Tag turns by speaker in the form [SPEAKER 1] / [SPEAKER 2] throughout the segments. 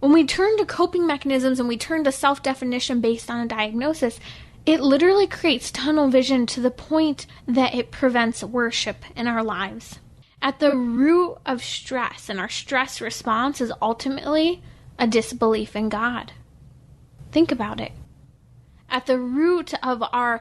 [SPEAKER 1] When we turn to coping mechanisms and we turn to self-definition based on a diagnosis, it literally creates tunnel vision to the point that it prevents worship in our lives. At the root of stress and our stress response is ultimately a disbelief in God. Think about it. At the root of our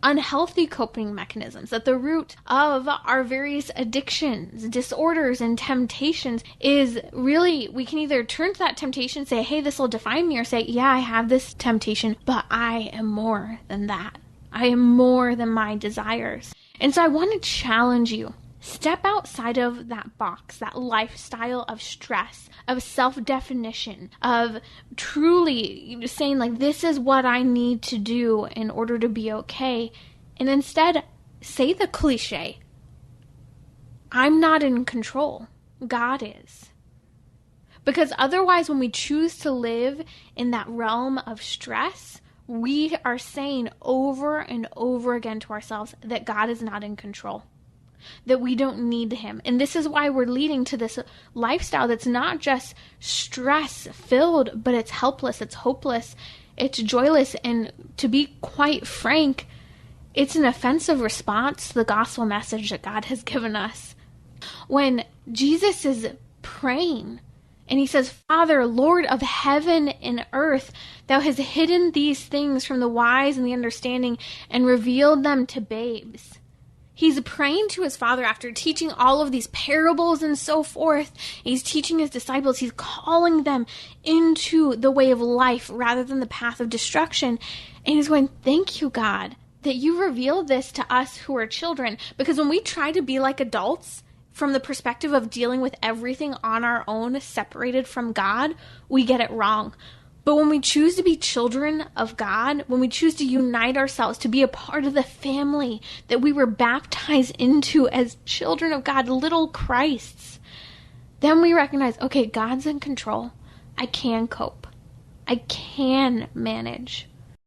[SPEAKER 1] unhealthy coping mechanisms, at the root of our various addictions, disorders, and temptations is really, we can either turn to that temptation and say, hey, this will define me, or say, yeah, I have this temptation, but I am more than that. I am more than my desires. And so I want to challenge you. Step outside of that box, that lifestyle of stress, of self-definition, of truly saying like, this is what I need to do in order to be okay. And instead, say the cliche, I'm not in control. God is. Because otherwise, when we choose to live in that realm of stress, we are saying over and over again to ourselves that God is not in control, that we don't need him. And this is why we're leading to this lifestyle that's not just stress-filled, but it's helpless, it's hopeless, it's joyless, and to be quite frank, it's an offensive response to the gospel message that God has given us. When Jesus is praying, and he says, Father, Lord of heaven and earth, thou hast hidden these things from the wise and the understanding and revealed them to babes. He's praying to his Father after teaching all of these parables and so forth. He's teaching his disciples. He's calling them into the way of life rather than the path of destruction. And he's going, thank you, God, that you revealed this to us who are children. Because when we try to be like adults from the perspective of dealing with everything on our own, separated from God, we get it wrong. But when we choose to be children of God, when we choose to unite ourselves, to be a part of the family that we were baptized into as children of God, little Christs, then we recognize, okay, God's in control. I can cope. I can manage.